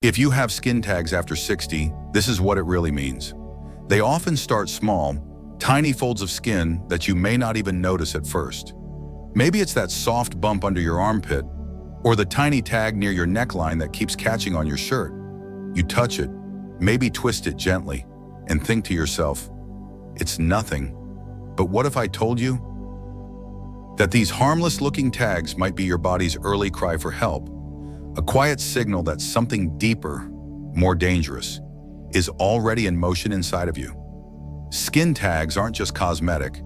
If you have skin tags after 60, this is what it really means. They often start small, tiny folds of skin that you may not even notice at first. Maybe it's that soft bump under your armpit, or the tiny tag near your neckline that keeps catching on your shirt. You touch it, maybe twist it gently, and think to yourself, it's nothing. But what if I told you that these harmless-looking tags might be your body's early cry for help? A quiet signal that something deeper, more dangerous, is already in motion inside of you. Skin tags aren't just cosmetic.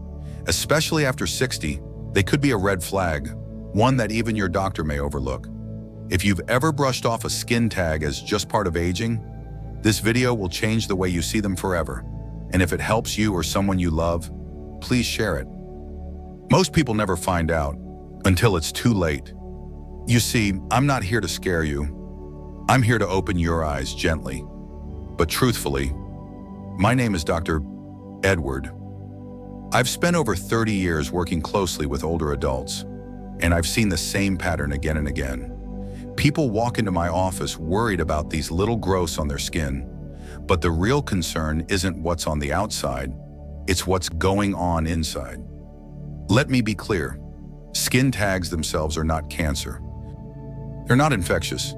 Especially after 60, they could be a red flag, one that even your doctor may overlook. If you've ever brushed off a skin tag as just part of aging, this video will change the way you see them forever. And if it helps you or someone you love, please share it. Most people never find out until it's too late. You see, I'm not here to scare you. I'm here to open your eyes gently. But truthfully, my name is Dr. Edward. I've spent over 30 years working closely with older adults, and I've seen the same pattern again and again. People walk into my office worried about these little growths on their skin, but the real concern isn't what's on the outside, it's what's going on inside. Let me be clear, skin tags themselves are not cancer. They're not infectious.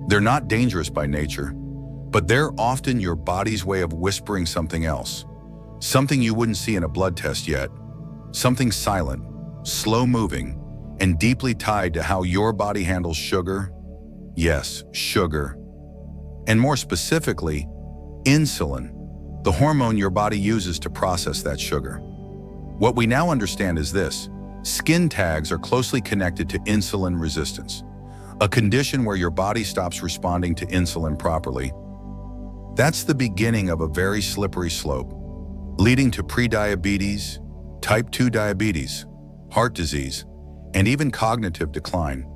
They're not dangerous by nature, but they're often your body's way of whispering something else. Something you wouldn't see in a blood test yet. Something silent, slow-moving, and deeply tied to how your body handles sugar. Yes, sugar. And more specifically, insulin, the hormone your body uses to process that sugar. What we now understand is this: skin tags are closely connected to insulin resistance, a condition where your body stops responding to insulin properly. That's the beginning of a very slippery slope, leading to prediabetes, type 2 diabetes, heart disease, and even cognitive decline.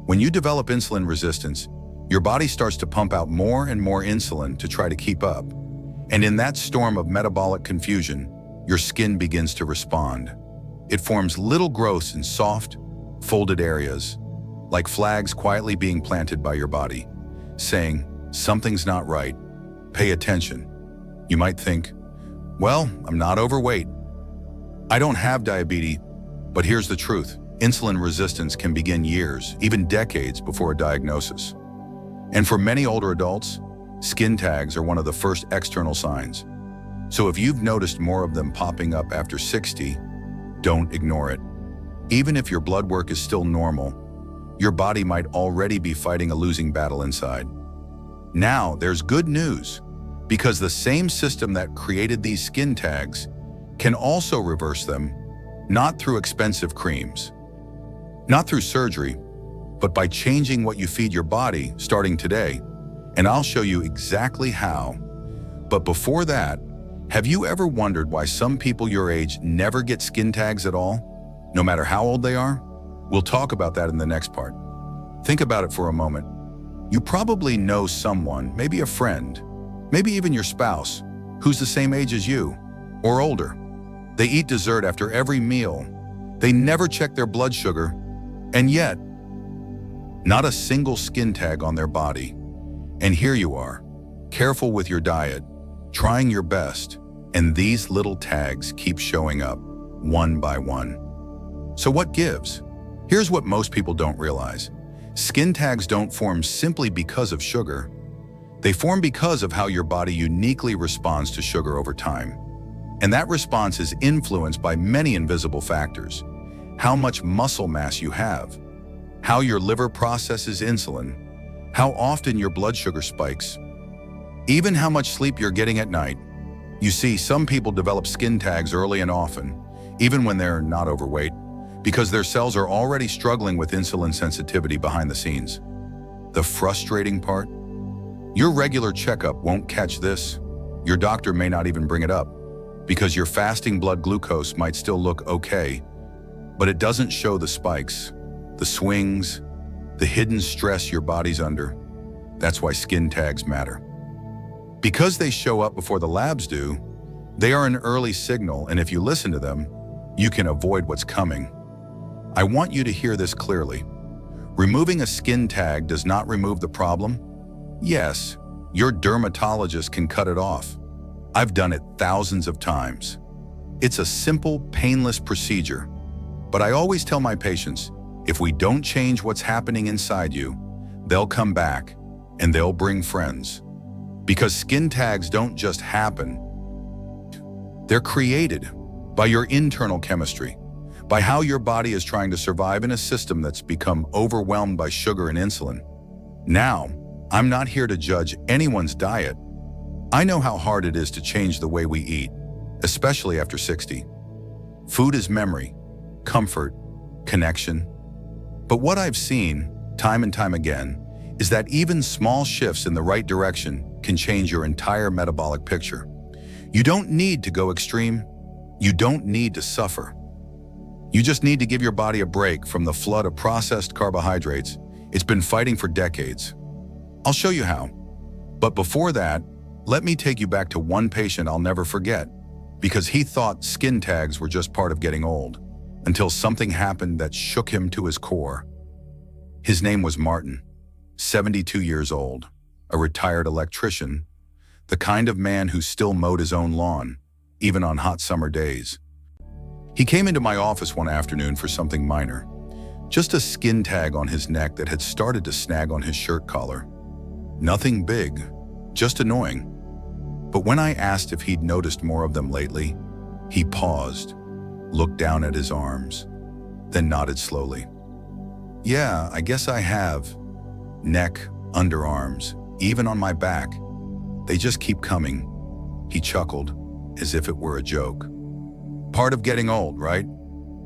When you develop insulin resistance, your body starts to pump out more and more insulin to try to keep up. And in that storm of metabolic confusion, your skin begins to respond. It forms little growths in soft, folded areas, like flags quietly being planted by your body, saying, something's not right, pay attention. You might think, well, I'm not overweight. I don't have diabetes, but here's the truth. Insulin resistance can begin years, even decades before a diagnosis. And for many older adults, skin tags are one of the first external signs. So if you've noticed more of them popping up after 60, don't ignore it. Even if your blood work is still normal, your body might already be fighting a losing battle inside. Now, there's good news, because the same system that created these skin tags can also reverse them, not through expensive creams, not through surgery, but by changing what you feed your body starting today. And I'll show you exactly how. But before that, have you ever wondered why some people your age never get skin tags at all, no matter how old they are? We'll talk about that in the next part. Think about it for a moment. You probably know someone, maybe a friend, maybe even your spouse, who's the same age as you, or older. They eat dessert after every meal. They never check their blood sugar, and yet, not a single skin tag on their body. And here you are, careful with your diet, trying your best, and these little tags keep showing up, one by one. So what gives? Here's what most people don't realize. Skin tags don't form simply because of sugar. They form because of how your body uniquely responds to sugar over time. And that response is influenced by many invisible factors. How much muscle mass you have, how your liver processes insulin, how often your blood sugar spikes, even how much sleep you're getting at night. You see, some people develop skin tags early and often, even when they're not overweight, because their cells are already struggling with insulin sensitivity behind the scenes. The frustrating part? Your regular checkup won't catch this. Your doctor may not even bring it up, because your fasting blood glucose might still look okay, but it doesn't show the spikes, the swings, the hidden stress your body's under. That's why skin tags matter. Because they show up before the labs do, they are an early signal, and if you listen to them, you can avoid what's coming. I want you to hear this clearly. Removing a skin tag does not remove the problem, Yes, your dermatologist can cut it off. I've done it thousands of times. It's a simple, painless procedure. But I always tell my patients, if we don't change what's happening inside you, they'll come back and they'll bring friends. Because skin tags don't just happen. They're created by your internal chemistry, by how your body is trying to survive in a system that's become overwhelmed by sugar and insulin. Now, I'm not here to judge anyone's diet. I know how hard it is to change the way we eat, especially after 60. Food is memory, comfort, connection. But what I've seen, time and time again, is that even small shifts in the right direction can change your entire metabolic picture. You don't need to go extreme. You don't need to suffer. You just need to give your body a break from the flood of processed carbohydrates it's been fighting for decades. I'll show you how. But before that, let me take you back to one patient I'll never forget, because he thought skin tags were just part of getting old, until something happened that shook him to his core. His name was Martin, 72 years old, a retired electrician, the kind of man who still mowed his own lawn, even on hot summer days. He came into my office one afternoon for something minor, just a skin tag on his neck that had started to snag on his shirt collar. Nothing big, just annoying. But when I asked if he'd noticed more of them lately, he paused, looked down at his arms, then nodded slowly. Yeah, I guess I have. Neck, underarms, even on my back. They just keep coming. He chuckled, as if it were a joke. Part of getting old, right?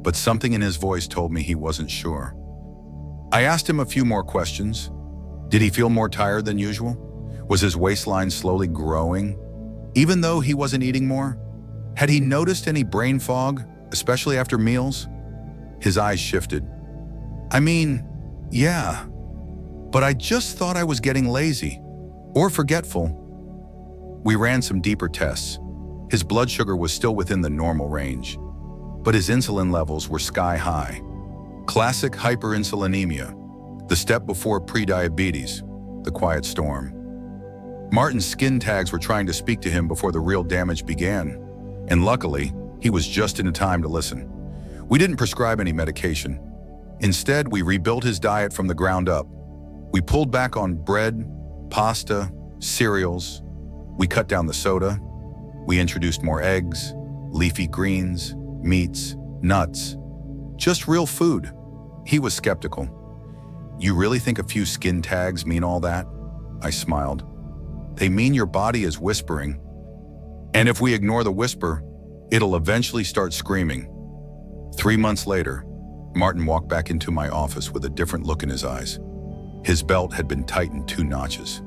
But something in his voice told me he wasn't sure. I asked him a few more questions. Did he feel more tired than usual? Was his waistline slowly growing, even though he wasn't eating more? Had he noticed any brain fog, especially after meals? His eyes shifted. I mean, yeah, but I just thought I was getting lazy or forgetful. We ran some deeper tests. His blood sugar was still within the normal range, but his insulin levels were sky high. Classic hyperinsulinemia, the step before prediabetes, the quiet storm. Martin's skin tags were trying to speak to him before the real damage began, and luckily, he was just in time to listen. We didn't prescribe any medication. Instead, we rebuilt his diet from the ground up. We pulled back on bread, pasta, cereals. We cut down the soda. We introduced more eggs, leafy greens, meats, nuts. Just real food. He was skeptical. You really think a few skin tags mean all that? I smiled. They mean your body is whispering. And if we ignore the whisper, it'll eventually start screaming. 3 months later, Martin walked back into my office with a different look in his eyes. His belt had been tightened 2 notches.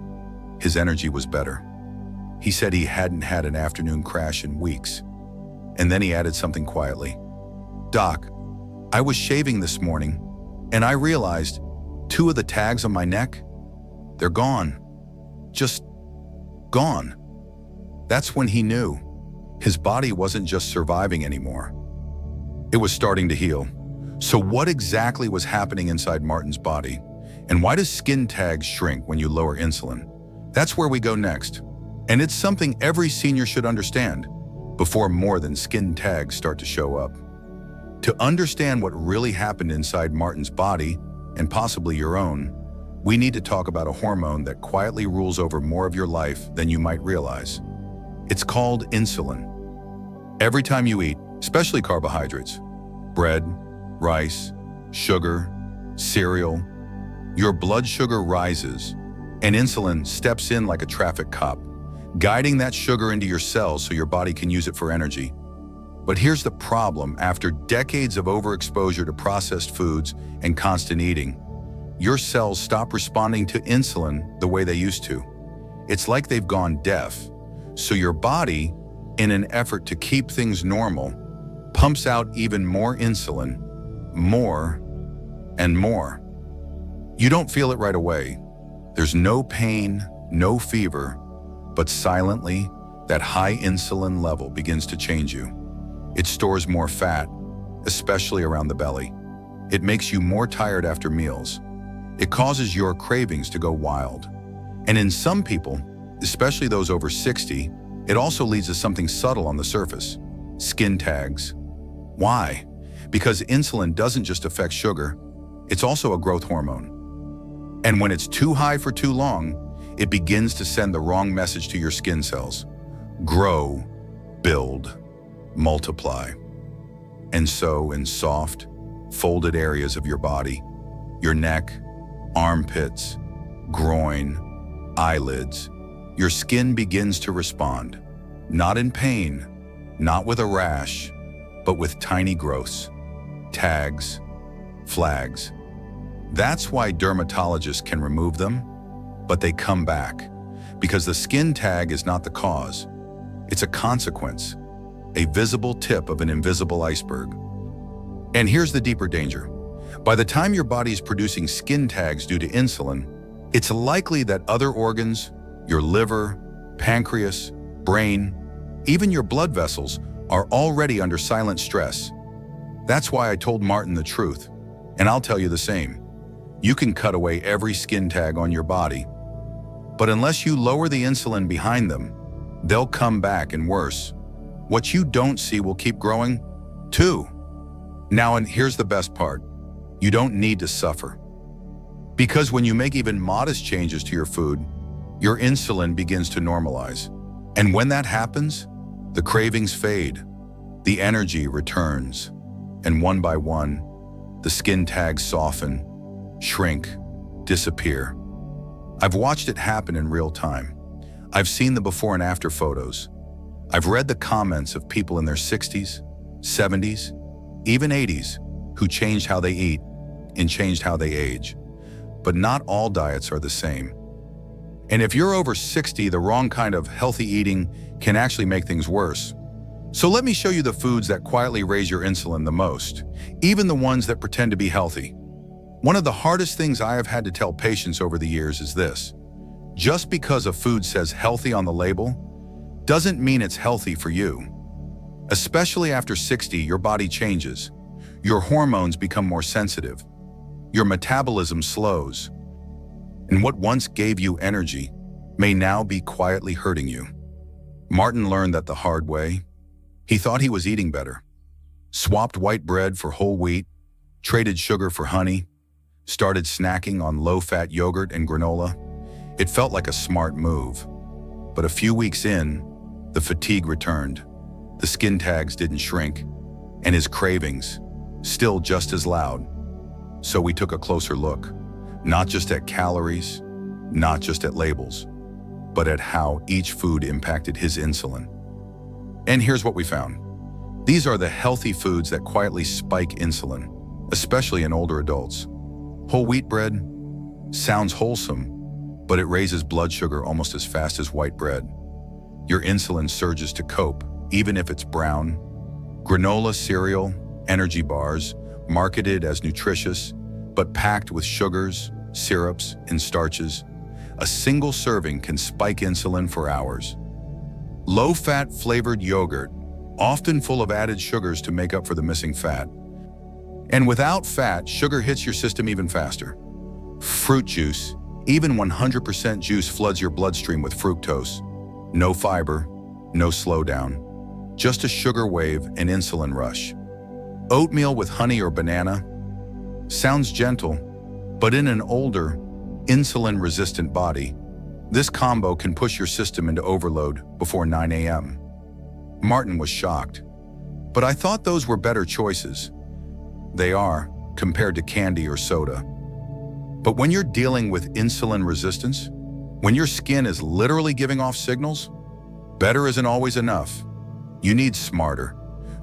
His energy was better. He said he hadn't had an afternoon crash in weeks. And then he added something quietly. Doc, I was shaving this morning, and I realized 2 of the tags on my neck, they're gone. Just gone. That's when he knew. His body wasn't just surviving anymore. It was starting to heal. So what exactly was happening inside Martin's body? And why does skin tags shrink when you lower insulin? That's where we go next. And it's something every senior should understand before more than skin tags start to show up. To understand what really happened inside Martin's body, and possibly your own, we need to talk about a hormone that quietly rules over more of your life than you might realize. It's called insulin. Every time you eat, especially carbohydrates, bread, rice, sugar, cereal, your blood sugar rises, and insulin steps in like a traffic cop, guiding that sugar into your cells so your body can use it for energy. But here's the problem: after decades of overexposure to processed foods and constant eating, your cells stop responding to insulin the way they used to. It's like they've gone deaf. So your body, in an effort to keep things normal, pumps out even more insulin, more and more. You don't feel it right away. There's no pain, no fever, but silently, that high insulin level begins to change you. It stores more fat, especially around the belly. It makes you more tired after meals. It causes your cravings to go wild. And in some people, especially those over 60, it also leads to something subtle on the surface: skin tags. Why? Because insulin doesn't just affect sugar, it's also a growth hormone. And when it's too high for too long, it begins to send the wrong message to your skin cells. Grow, build, multiply. And so in soft, folded areas of your body, your neck, armpits, groin, eyelids, your skin begins to respond, not in pain, not with a rash, but with tiny growths, tags, flags. That's why dermatologists can remove them, but they come back, because the skin tag is not the cause. It's a consequence, a visible tip of an invisible iceberg. And here's the deeper danger. By the time your body's producing skin tags due to insulin, it's likely that other organs, your liver, pancreas, brain, even your blood vessels, are already under silent stress. That's why I told Martin the truth, and I'll tell you the same. You can cut away every skin tag on your body, but unless you lower the insulin behind them, they'll come back and worse. What you don't see will keep growing, too. Now, and here's the best part. You don't need to suffer. Because when you make even modest changes to your food, your insulin begins to normalize. And when that happens, the cravings fade, the energy returns, and one by one, the skin tags soften, shrink, disappear. I've watched it happen in real time. I've seen the before and after photos. I've read the comments of people in their 60s, 70s, even 80s, who changed how they eat and changed how they age. But not all diets are the same. And if you're over 60, the wrong kind of healthy eating can actually make things worse. So let me show you the foods that quietly raise your insulin the most, even the ones that pretend to be healthy. One of the hardest things I have had to tell patients over the years is this: just because a food says healthy on the label doesn't mean it's healthy for you. Especially after 60, your body changes. Your hormones become more sensitive. Your metabolism slows. And what once gave you energy may now be quietly hurting you. Martin learned that the hard way. He thought he was eating better. Swapped white bread for whole wheat, traded sugar for honey, started snacking on low-fat yogurt and granola. It felt like a smart move. But a few weeks in, the fatigue returned. The skin tags didn't shrink, and his cravings, still just as loud. So we took a closer look, not just at calories, not just at labels, but at how each food impacted his insulin. And here's what we found. These are the healthy foods that quietly spike insulin, especially in older adults. Whole wheat bread sounds wholesome, but it raises blood sugar almost as fast as white bread. Your insulin surges to cope, even if it's brown. Granola cereal, energy bars, marketed as nutritious, but packed with sugars, syrups, and starches. A single serving can spike insulin for hours. Low-fat flavored yogurt, often full of added sugars to make up for the missing fat. And without fat, sugar hits your system even faster. Fruit juice, even 100% juice, floods your bloodstream with fructose. No fiber, no slowdown, just a sugar wave and insulin rush. Oatmeal with honey or banana sounds gentle, but in an older, insulin-resistant body, this combo can push your system into overload before 9 a.m. Martin was shocked. But I thought those were better choices. They are, compared to candy or soda. But when you're dealing with insulin resistance, when your skin is literally giving off signals, better isn't always enough. You need smarter.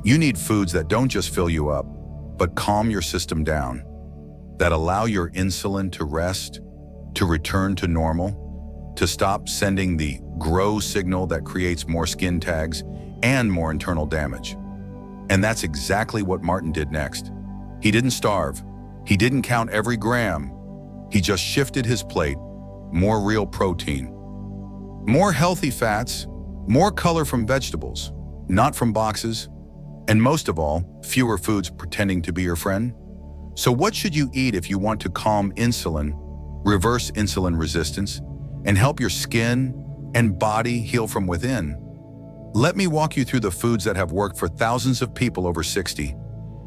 You need foods that don't just fill you up, but calm your system down, that allow your insulin to rest, to return to normal, to stop sending the grow signal that creates more skin tags and more internal damage. And that's exactly what Martin did next. He didn't starve. He didn't count every gram. He just shifted his plate. More real protein, more healthy fats, more color from vegetables, not from boxes, and most of all, fewer foods pretending to be your friend. So what should you eat if you want to calm insulin, reverse insulin resistance, and help your skin and body heal from within. Let me walk you through the foods that have worked for thousands of people over 60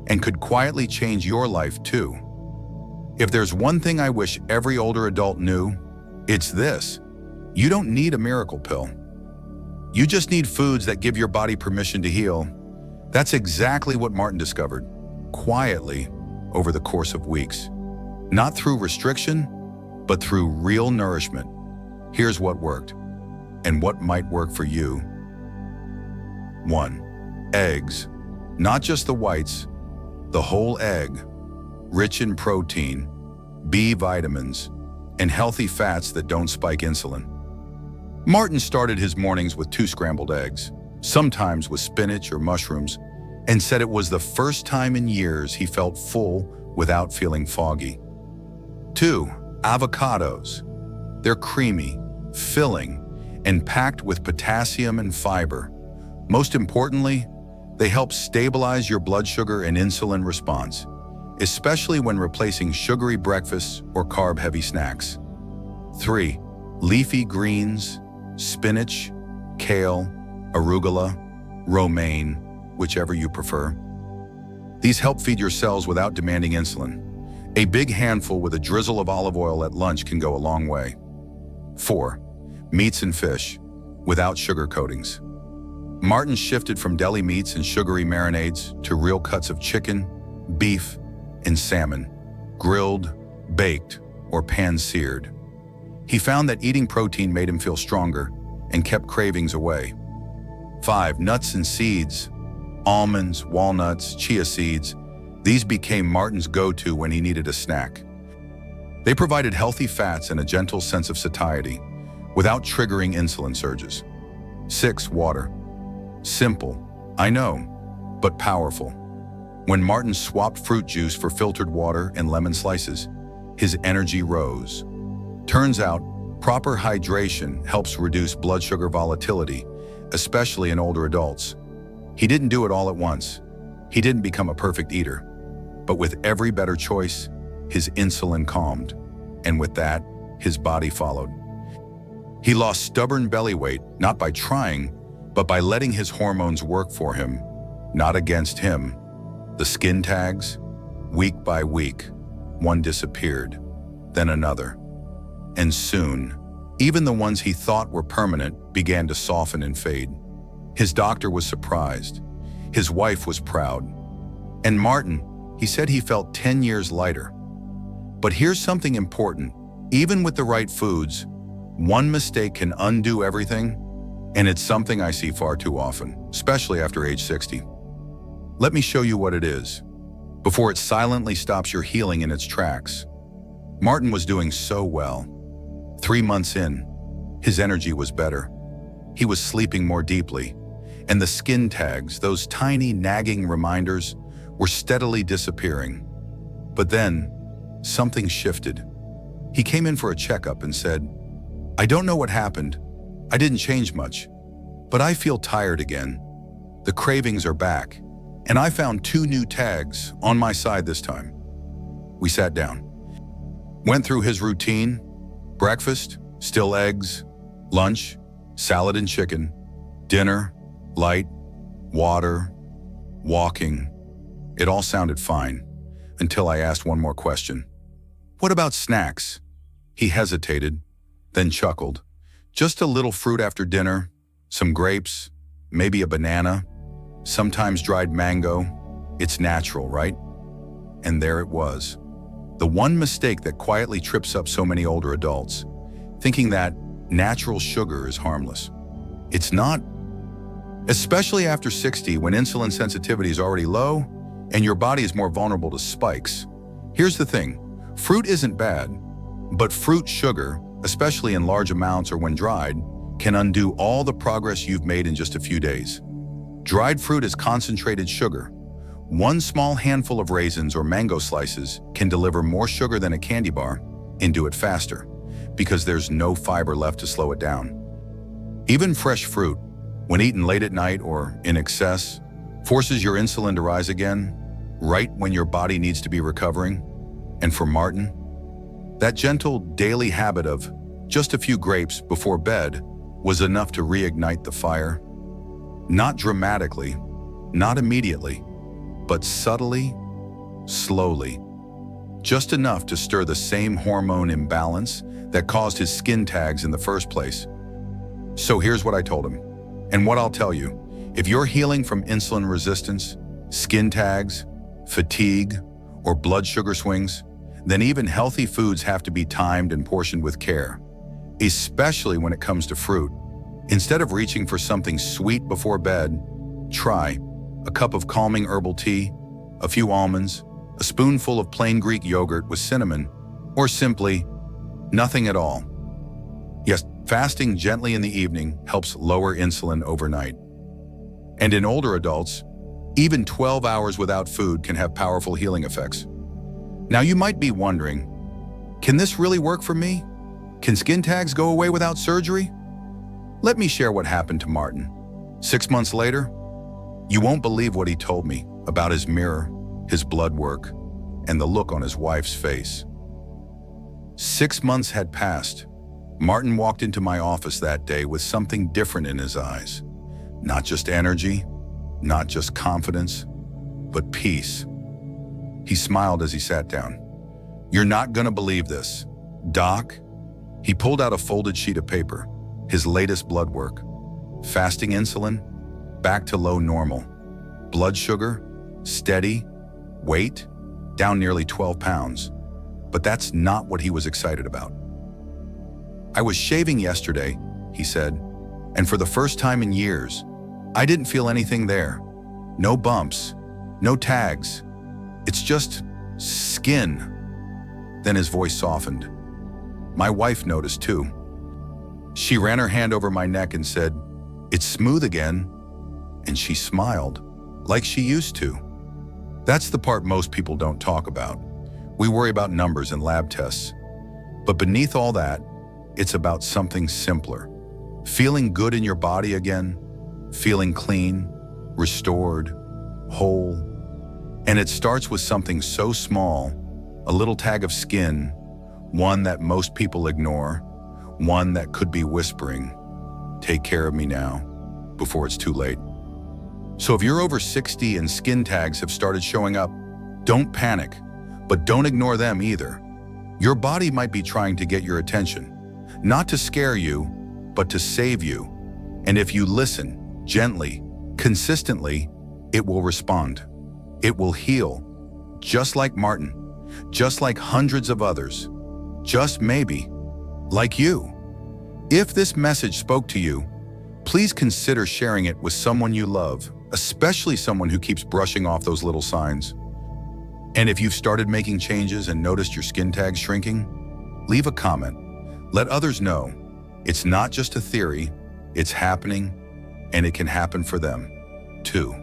and could quietly change your life too. If there's one thing I wish every older adult knew, it's this: you don't need a miracle pill. You just need foods that give your body permission to heal. That's exactly what Martin discovered, quietly, over the course of weeks. Not through restriction, but through real nourishment. Here's what worked, and what might work for you. 1. Eggs. Not just the whites, the whole egg, rich in protein, B vitamins, and healthy fats that don't spike insulin. Martin started his mornings with 2 scrambled eggs, sometimes with spinach or mushrooms, and said it was the first time in years he felt full without feeling foggy. 2. Avocados. They're creamy, filling, and packed with potassium and fiber. Most importantly, they help stabilize your blood sugar and insulin response, especially when replacing sugary breakfasts or carb-heavy snacks. 3. Leafy greens, spinach, kale, arugula, romaine, whichever you prefer. These help feed your cells without demanding insulin. A big handful with a drizzle of olive oil at lunch can go a long way. 4. Meats and fish, without sugar coatings. Martin shifted from deli meats and sugary marinades to real cuts of chicken, beef, and salmon, grilled, baked, or pan-seared. He found that eating protein made him feel stronger and kept cravings away. 5. Nuts and seeds. Almonds, walnuts, chia seeds. These became Martin's go-to when he needed a snack. They provided healthy fats and a gentle sense of satiety, without triggering insulin surges. 6. Water. Simple, I know, but powerful. When Martin swapped fruit juice for filtered water and lemon slices, his energy rose. Turns out, proper hydration helps reduce blood sugar volatility, especially in older adults. He didn't do it all at once. He didn't become a perfect eater. But with every better choice, his insulin calmed. And with that, his body followed. He lost stubborn belly weight, not by trying, but by letting his hormones work for him, not against him. The skin tags, week by week, one disappeared, then another. And soon, even the ones he thought were permanent began to soften and fade. His doctor was surprised. His wife was proud. And Martin, he said he felt 10 years lighter. But here's something important. Even with the right foods, one mistake can undo everything, and it's something I see far too often, especially after age 60. Let me show you what it is, before it silently stops your healing in its tracks. Martin was doing so well. 3 months in, his energy was better. He was sleeping more deeply, and the skin tags, those tiny nagging reminders, were steadily disappearing. But then, something shifted. He came in for a checkup and said, "I don't know what happened. I didn't change much, but I feel tired again. The cravings are back, and I found 2 new tags on my side this time." We sat down, went through his routine: breakfast, still eggs; lunch, salad and chicken; dinner, light; water, walking. It all sounded fine, until I asked one more question. "What about snacks?" He hesitated, then chuckled. "Just a little fruit after dinner, some grapes, maybe a banana, sometimes dried mango. It's natural, right?" And there it was. The one mistake that quietly trips up so many older adults, thinking that natural sugar is harmless. It's not. Especially after 60, when insulin sensitivity is already low and your body is more vulnerable to spikes. Here's the thing, fruit isn't bad, but fruit sugar, especially in large amounts or when dried, can undo all the progress you've made in just a few days. Dried fruit is concentrated sugar. One small handful of raisins or mango slices can deliver more sugar than a candy bar and do it faster, because there's no fiber left to slow it down. Even fresh fruit, when eaten late at night or in excess, forces your insulin to rise again, right when your body needs to be recovering. And for Martin, that gentle daily habit of just a few grapes before bed was enough to reignite the fire. Not dramatically, not immediately, but subtly, slowly. Just enough to stir the same hormone imbalance that caused his skin tags in the first place. So here's what I told him, and what I'll tell you. If you're healing from insulin resistance, skin tags, fatigue, or blood sugar swings, then even healthy foods have to be timed and portioned with care, especially when it comes to fruit. Instead of reaching for something sweet before bed, try a cup of calming herbal tea, a few almonds, a spoonful of plain Greek yogurt with cinnamon, or simply nothing at all. Yes, fasting gently in the evening helps lower insulin overnight. And in older adults, even 12 hours without food can have powerful healing effects. Now you might be wondering, can this really work for me? Can skin tags go away without surgery? Let me share what happened to Martin. 6 months later, you won't believe what he told me about his mirror, his blood work, and the look on his wife's face. 6 months had passed. Martin walked into my office that day with something different in his eyes. Not just energy, not just confidence, but peace. He smiled as he sat down. "You're not gonna believe this, Doc." He pulled out a folded sheet of paper, his latest blood work. Fasting insulin, back to low normal. Blood sugar, steady. Weight, down nearly 12 pounds. But that's not what he was excited about. "I was shaving yesterday," he said, "and for the first time in years, I didn't feel anything there. No bumps, no tags. It's just skin." Then his voice softened. My wife noticed too. She ran her hand over my neck and said, "It's smooth again." And she smiled, like she used to. That's the part most people don't talk about. We worry about numbers and lab tests. But beneath all that, it's about something simpler. Feeling good in your body again, feeling clean, restored, whole. And it starts with something so small, a little tag of skin, one that most people ignore, one that could be whispering, "Take care of me now," before it's too late. So if you're over 60 and skin tags have started showing up, don't panic, but don't ignore them either. Your body might be trying to get your attention, not to scare you, but to save you. And if you listen gently, consistently, it will respond. It will heal, just like Martin, just like hundreds of others, just maybe, like you. If this message spoke to you, please consider sharing it with someone you love, especially someone who keeps brushing off those little signs. And if you've started making changes and noticed your skin tags shrinking, leave a comment. Let others know it's not just a theory, it's happening, and it can happen for them too.